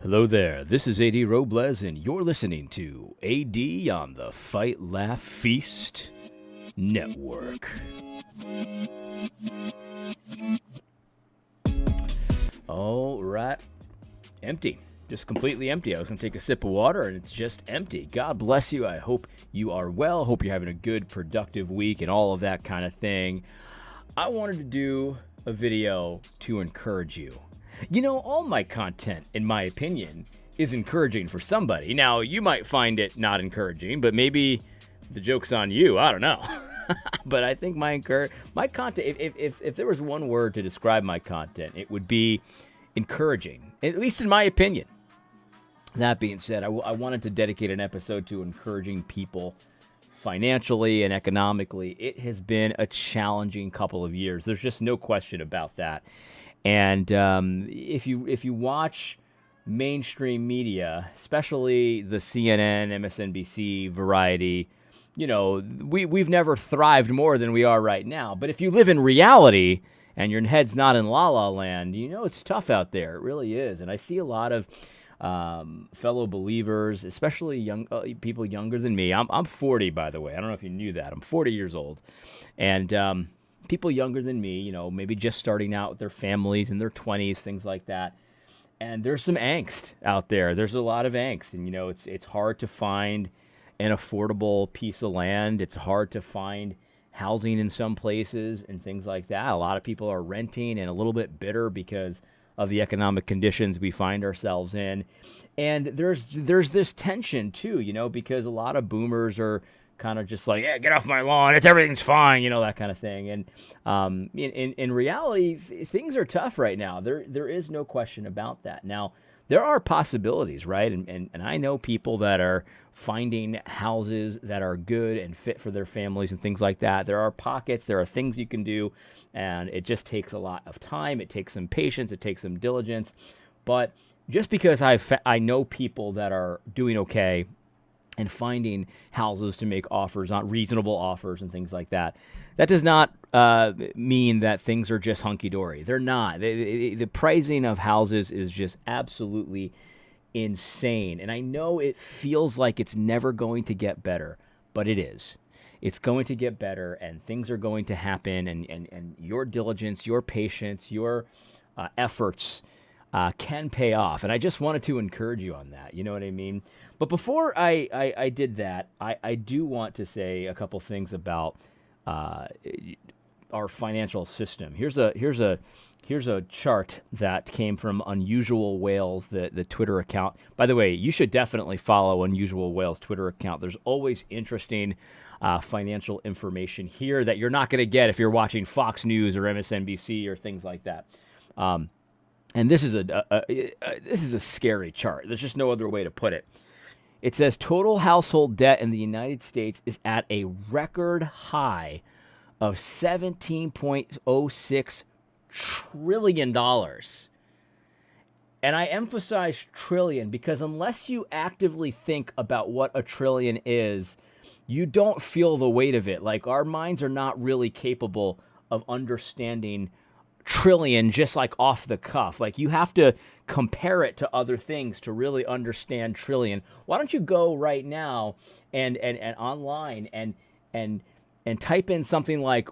Hello there, this is AD Robles, and you're listening to AD on the Fight, Laugh, Feast Network. All right, empty. Just completely empty. I was going to take a sip of water, and it's just empty. God bless you. I hope you are well. Hope you're having a good, productive week and all of that kind of thing. I wanted to do a video to encourage you. You know, all my content, in my opinion, is encouraging for somebody. Now, you might find it not encouraging, but maybe the joke's on you. I don't know. But I think my content, if there was one word to describe my content, it would be encouraging, at least in my opinion. That being said, I wanted to dedicate an episode to encouraging people financially and economically. It has been a challenging couple of years. There's just no question about that. And if you watch mainstream media, especially the CNN, MSNBC, Variety, you know, we've never thrived more than we are right now. But if you live in reality and your head's not in la la land, you know it's tough out there. It really is. And I see a lot of fellow believers, especially young people younger than me. I'm 40, by the way. I don't know if you knew that. I'm 40 years old, and people younger than me, you know, maybe just starting out with their families in their 20s, things like that. And there's some angst out there. There's a lot of angst, and you know, it's hard to find an affordable piece of land. It's hard to find housing in some places and things like that. A lot of people are renting and a little bit bitter because of the economic conditions we find ourselves in. And there's this tension too, you know, because a lot of boomers are kind of just like, yeah, get off my lawn, everything's fine, you know, that kind of thing. And in reality, things are tough right now. There is no question about that. Now, there are possibilities, right? And I know people that are finding houses that are good and fit for their families and things like that. There are pockets, there are things you can do, and it just takes a lot of time. It takes some patience, it takes some diligence. But just because I know people that are doing okay and finding houses to make offers on reasonable offers and things like that, that does not mean that things are just hunky-dory. They're not. The pricing of houses is just absolutely insane. And I know it feels like it's never going to get better, but it is. It's going to get better, and things are going to happen, and your diligence, your patience, your efforts can pay off. And I just wanted to encourage you on that. You know what I mean? But before I did that, I do want to say a couple things about our financial system. Here's a chart that came from Unusual Whales, the Twitter account. By the way, you should definitely follow Unusual Whales Twitter account. There's always interesting financial information here that you're not going to get if you're watching Fox News or MSNBC or things like that. And this is a scary chart. There's just no other way to put it. It says total household debt in the United States is at a record high of $17.06 trillion. And I emphasize trillion because unless you actively think about what a trillion is, you don't feel the weight of it. Like, our minds are not really capable of understanding trillion just like off the cuff. Like, you have to compare it to other things to really understand trillion. Why don't you go right now and online and type in something like,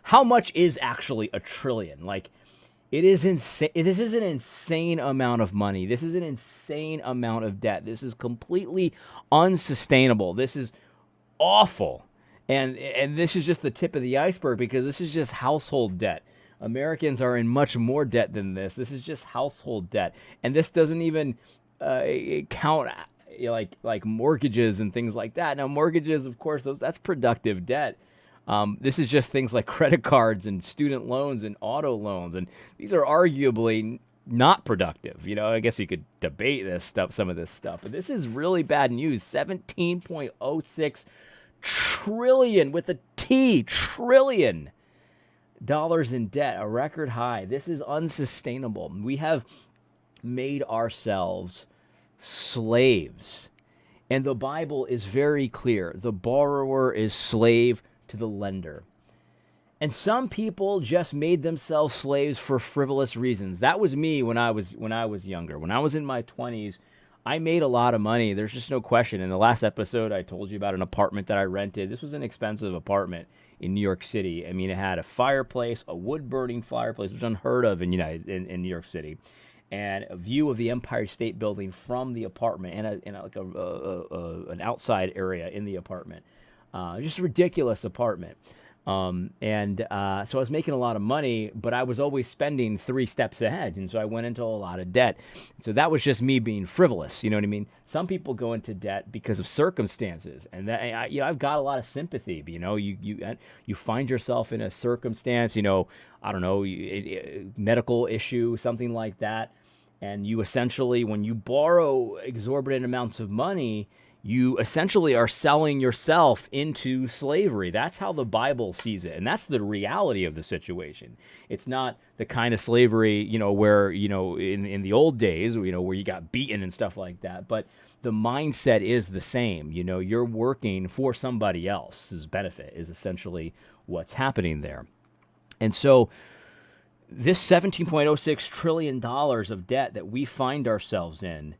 how much is actually a trillion? Like, it is insane. This is an insane amount of money. This is an insane amount of debt. This is completely unsustainable. This is awful. And this is just the tip of the iceberg, because this is just household debt. Americans are in much more debt than this. This is just household debt. And this doesn't even count like mortgages and things like that. Now, mortgages, of course, that's productive debt. This is just things like credit cards and student loans and auto loans. And these are arguably not productive. You know, I guess you could debate some of this stuff. But this is really bad news. $17.06 trillion with a T, trillion dollars in debt, a record high. This is unsustainable. We have made ourselves slaves. And the Bible is very clear. The borrower is slave to the lender. And some people just made themselves slaves for frivolous reasons. That was me when I was younger. When I was in my 20s, I made a lot of money. There's just no question. In the last episode, I told you about an apartment that I rented. This was an expensive apartment in New York City. I mean, it had a fireplace, a wood-burning fireplace, which is unheard of in New York City, and a view of the Empire State Building from the apartment, and an outside area in the apartment. Just a ridiculous apartment. So I was making a lot of money, but I was always spending 3 steps ahead. And so I went into a lot of debt. So that was just me being frivolous. You know what I mean? Some people go into debt because of circumstances, and I've got a lot of sympathy. But, you find yourself in a circumstance, I don't know, medical issue, something like that. And you essentially, when you borrow exorbitant amounts of money, you essentially are selling yourself into slavery. That's how the Bible sees it. And that's the reality of the situation. It's not the kind of slavery, where, in the old days, where you got beaten and stuff like that. But the mindset is the same. You're working for somebody else's benefit is essentially what's happening there. And so this $17.06 trillion of debt that we find ourselves in,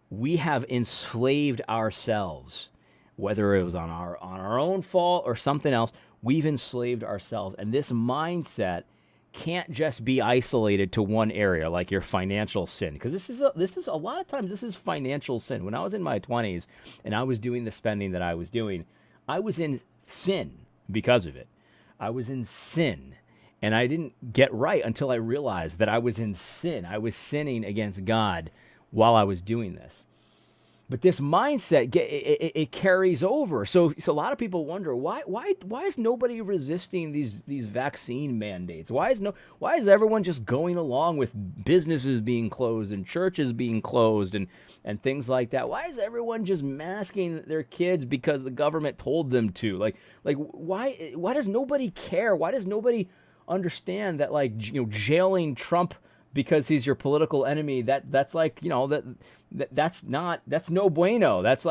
we have enslaved ourselves, whether it was on our own fault or something else. We've enslaved ourselves, and this mindset can't just be isolated to one area, like your financial sin, because this is a lot of times this is financial sin. When I was in my 20s and I was doing the spending that I was doing, I was in sin because of it. I was in sin, and I didn't get right until I realized that I was in sin. I was sinning against God while I was doing this. But this mindset, it carries over. So a lot of people wonder, why is nobody resisting these vaccine mandates? Why is everyone just going along with businesses being closed and churches being closed and things like that? Why is everyone just masking their kids because the government told them to? Like why does nobody care? Why does nobody understand that, jailing Trump because he's your political enemy, that's no bueno. That's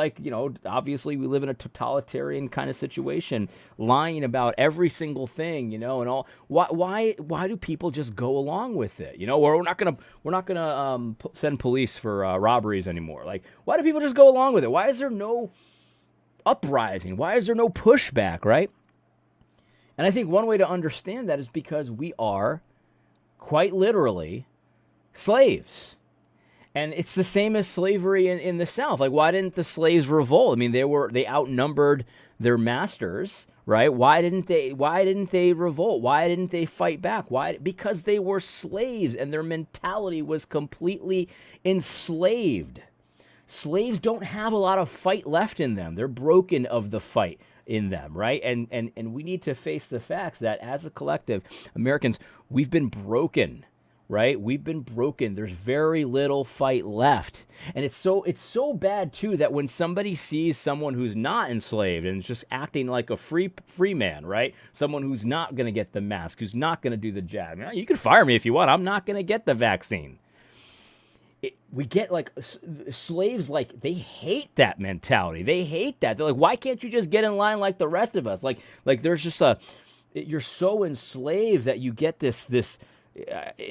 obviously we live in a totalitarian kind of situation, lying about every single thing, and all. Why do people just go along with it? We're not gonna send police for robberies anymore. Like, why do people just go along with it? Why is there no uprising? Why is there no pushback, right? And I think one way to understand that is because we are quite literally slaves. And it's the same as slavery in the South. Like, why didn't the slaves revolt? I mean, they outnumbered their masters, right? Why didn't they revolt? Why didn't they fight back? Why? Because they were slaves and their mentality was completely enslaved. Slaves don't have a lot of fight left in them. They're broken of the fight in them, right? And we need to face the facts that as a collective, Americans, we've been broken. Right? We've been broken. There's very little fight left. And it's so bad too that when somebody sees someone who's not enslaved and is just acting like a free man, right? Someone who's not going to get the mask, who's not going to do the jab. You can fire me if you want. I'm not going to get the vaccine. We get slaves, they hate that mentality. They hate that. They're like, why can't you just get in line like the rest of us? Like there's just you're so enslaved that you get this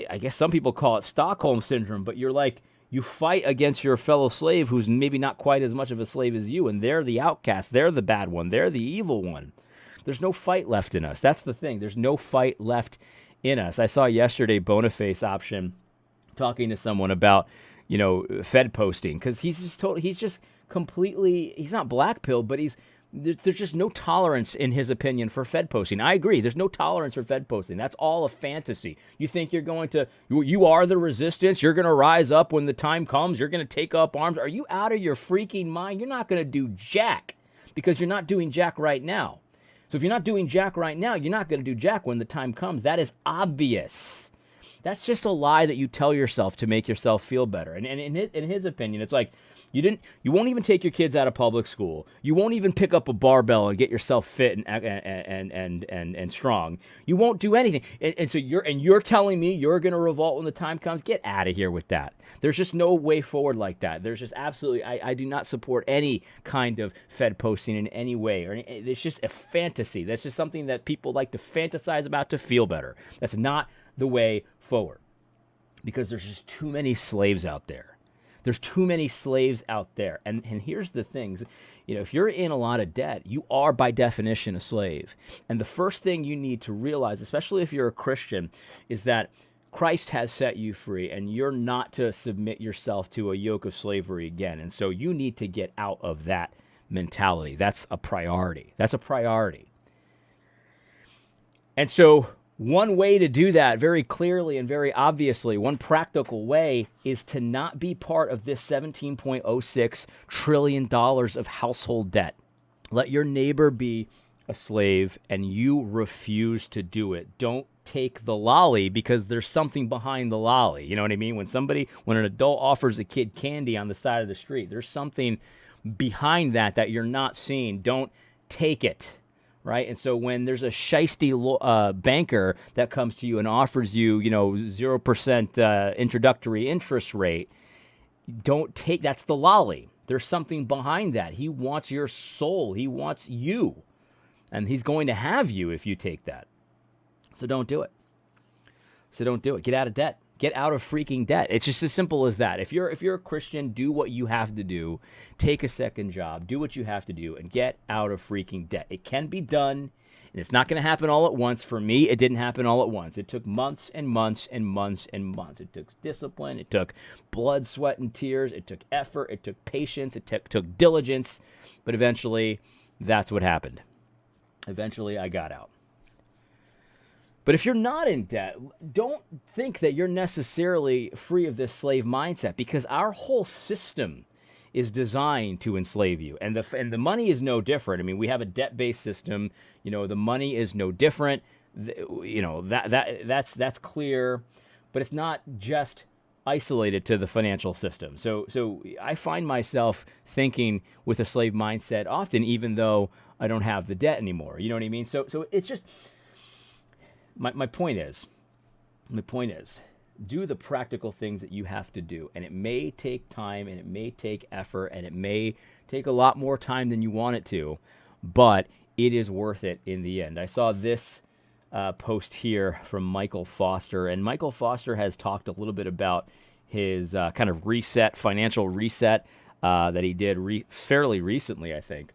I guess some people call it Stockholm syndrome, but you fight against your fellow slave who's maybe not quite as much of a slave as you, and they're the outcast, they're the bad one, they're the evil one. There's no fight left in us. That's the thing. There's no fight left in us. I saw yesterday Boniface Option talking to someone about, Fed posting, because he's just completely, he's not black-pilled, but there's just no tolerance, in his opinion, for Fed posting. I agree. There's no tolerance for Fed posting. That's all a fantasy. You think you are the resistance. You're going to rise up when the time comes. You're going to take up arms. Are you out of your freaking mind? You're not going to do jack because you're not doing jack right now. So if you're not doing jack right now, you're not going to do jack when the time comes. That is obvious. That's just a lie that you tell yourself to make yourself feel better. And in his opinion, it's like you won't even take your kids out of public school. You won't even pick up a barbell and get yourself fit and strong. You won't do anything. And so you're telling me you're going to revolt when the time comes? Get out of here with that. There's just no way forward like that. There's just absolutely, I do not support any kind of Fed posting in any way. It's just a fantasy. That's just something that people like to fantasize about to feel better. That's not the way forward, because there's just too many slaves out there. There's too many slaves out there. And here's the things, if you're in a lot of debt, you are by definition a slave. And the first thing you need to realize, especially if you're a Christian, is that Christ has set you free, and you're not to submit yourself to a yoke of slavery again. And so you need to get out of that mentality. That's a priority. And so one way to do that very clearly and very obviously, one practical way, is to not be part of this $17.06 trillion of household debt. Let your neighbor be a slave and you refuse to do it. Don't take the lolly because there's something behind the lolly. You know what I mean? When an adult offers a kid candy on the side of the street, there's something behind that you're not seeing. Don't take it. Right. And so when there's a shisty banker that comes to you and offers you, 0% introductory interest rate, don't take, that's the lolly. There's something behind that. He wants your soul. He wants you. And he's going to have you if you take that. So don't do it. Get out of debt. Get out of freaking debt. It's just as simple as that. If you're a Christian, do what you have to do. Take a second job. Do what you have to do and get out of freaking debt. It can be done, and it's not going to happen all at once. For me, it didn't happen all at once. It took months and months and months and months. It took discipline. It took blood, sweat, and tears. It took effort. It took patience. It took diligence. But eventually, that's what happened. Eventually, I got out. But if you're not in debt, don't think that you're necessarily free of this slave mindset, because our whole system is designed to enslave you. And the money is no different. I mean, we have a debt-based system. The money is no different. That's clear, but it's not just isolated to the financial system. So I find myself thinking with a slave mindset often, even though I don't have the debt anymore. You know what I mean? So it's just... My point is, do the practical things that you have to do. And it may take time, and it may take effort, and it may take a lot more time than you want it to, but it is worth it in the end. I saw this post here from Michael Foster, and Michael Foster has talked a little bit about his kind of financial reset that he did fairly recently, I think.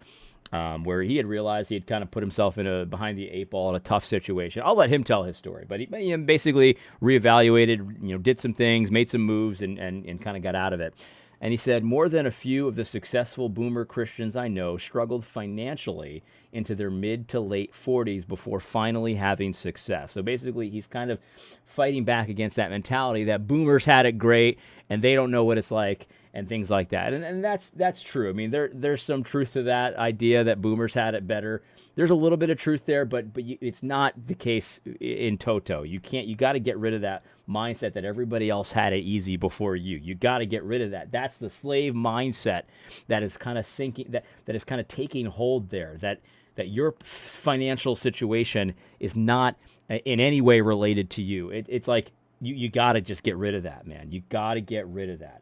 Where he had realized he had kind of put himself behind the eight ball in a tough situation. I'll let him tell his story, but he basically reevaluated, did some things, made some moves, and kind of got out of it. And he said, more than a few of the successful boomer Christians I know struggled financially into their mid to late 40s before finally having success. So basically, he's kind of fighting back against that mentality that boomers had it great and they don't know what it's like and things like that. And that's true. I mean, there's some truth to that idea that boomers had it better. There's a little bit of truth there, but it's not the case in toto. You got to get rid of that mindset that everybody else had it easy before you. You got to get rid of that. That's the slave mindset that is kind of sinking, that is kind of taking hold there, that your financial situation is not in any way related to you. It's like you got to just get rid of that, man. You got to get rid of that.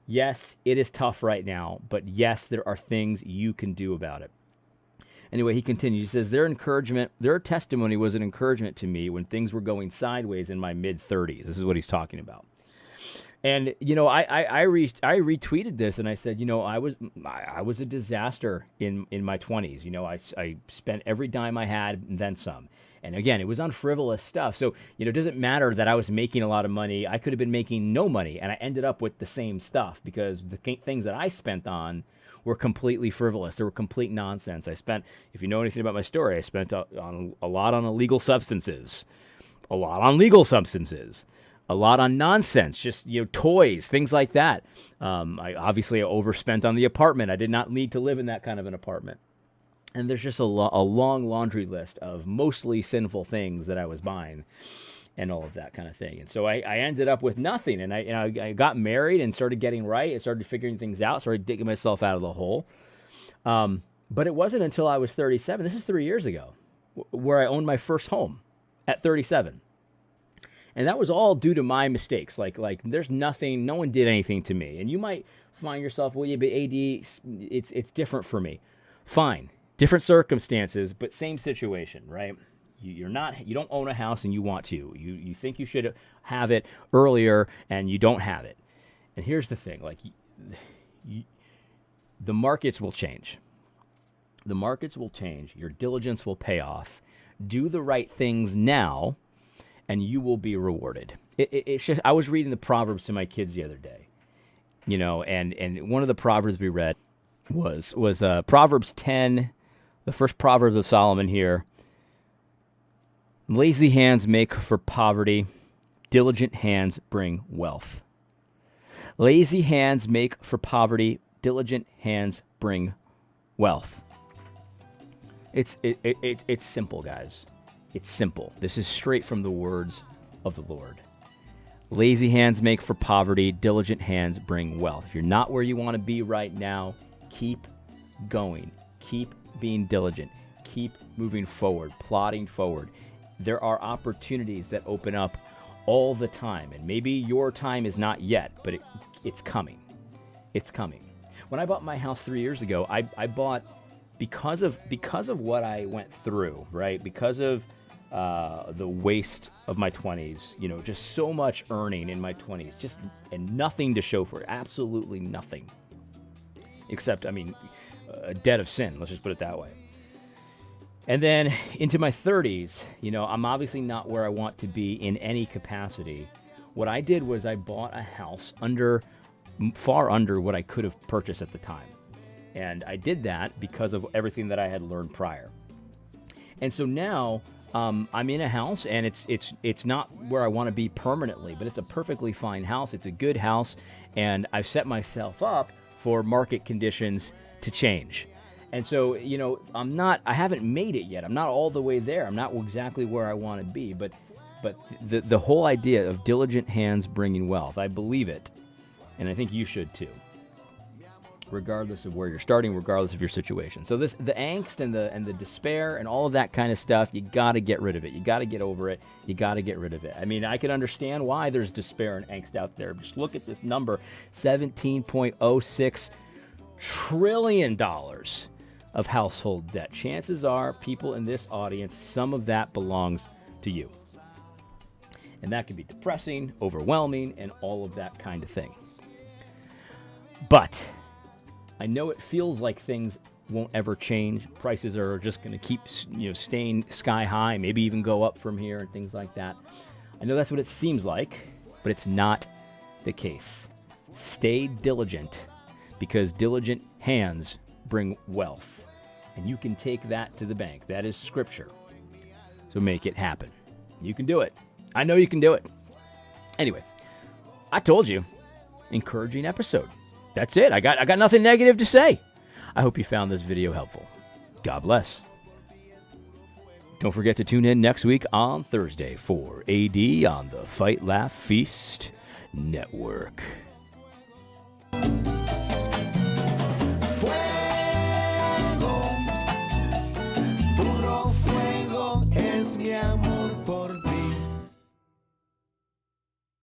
Yes, it is tough right now, but yes, there are things you can do about it. Anyway, he continues. He says, their testimony was an encouragement to me when things were going sideways in my mid-30s. This is what he's talking about. And, I retweeted this and I said, I was a disaster in my 20s. I spent every dime I had and then some. And again, it was on frivolous stuff. So, it doesn't matter that I was making a lot of money. I could have been making no money, and I ended up with the same stuff because the things that I spent on were completely frivolous. They were complete nonsense. If you know anything about my story, I spent a lot on illegal substances, a lot on nonsense, just, toys, things like that. I overspent on the apartment. I did not need to live in that kind of an apartment. And there's just a long laundry list of mostly sinful things that I was buying. and all of that kind of thing. And so I ended up with nothing. And I got married and started getting right. I started figuring things out, started digging myself out of the hole. But it wasn't until I was 37, this is 3 years ago, where I owned my first home at 37. And that was all due to my mistakes. Like there's nothing, no one did anything to me. And you might find yourself, well, yeah, but AD, it's different for me. Fine. Different circumstances, but same situation, right? You don't own a house and you want to. You think you should have it earlier and you don't have it. And here's the thing, the markets will change. The markets will change. Your diligence will pay off. Do the right things now and you will be rewarded. It's just, I was reading the Proverbs to my kids the other day, and one of the Proverbs we read was Proverbs 10, the first Proverb of Solomon here. Lazy hands make for poverty, diligent hands bring wealth. Lazy hands make for poverty, diligent hands bring wealth. It's simple, guys. It's simple. This is straight from the words of the Lord. Lazy hands make for poverty, diligent hands bring wealth. If you're not where you want to be right now, keep going. Keep being diligent. Keep moving forward, plodding forward. There are opportunities that open up all the time, and maybe your time is not yet, but it's coming. It's coming. When I bought my house 3 years ago, I bought because of what I went through, right? Because of the waste of my 20s, just so much earning in my 20s, and nothing to show for it, absolutely nothing, except, a debt of sin, let's just put it that way. And then into my 30s, I'm obviously not where I want to be in any capacity. What I did was I bought a house far under what I could have purchased at the time. And I did that because of everything that I had learned prior. And so now I'm in a house, and it's not where I want to be permanently, but it's a perfectly fine house. It's a good house, and I've set myself up for market conditions to change. And so, I haven't made it yet. I'm not all the way there. I'm not exactly where I want to be, but the whole idea of diligent hands bringing wealth, I believe it, and I think you should too. Regardless of where you're starting, regardless of your situation. So the angst and the despair and all of that kind of stuff, you got to get rid of it. You got to get over it. You got to get rid of it. I can understand why there's despair and angst out there. Just look at this number, $17.06 trillion of household debt. Chances are, people in this audience, some of that belongs to you. And that can be depressing, overwhelming, and all of that kind of thing. But I know it feels like things won't ever change. Prices are just going to keep, staying sky high, maybe even go up from here and things like that. I know that's what it seems like, but it's not the case. Stay diligent, because diligent hands bring wealth. And you can take that to the bank. That is scripture. So make it happen. You can do it. I know you can do it. Anyway, I told you, encouraging episode. That's it. I got nothing negative to say. I hope you found this video helpful. God bless. Don't forget to tune in next week on Thursday for AD on the Fight, Laugh, Feast Network. Fuego, puro fuego es mi amor.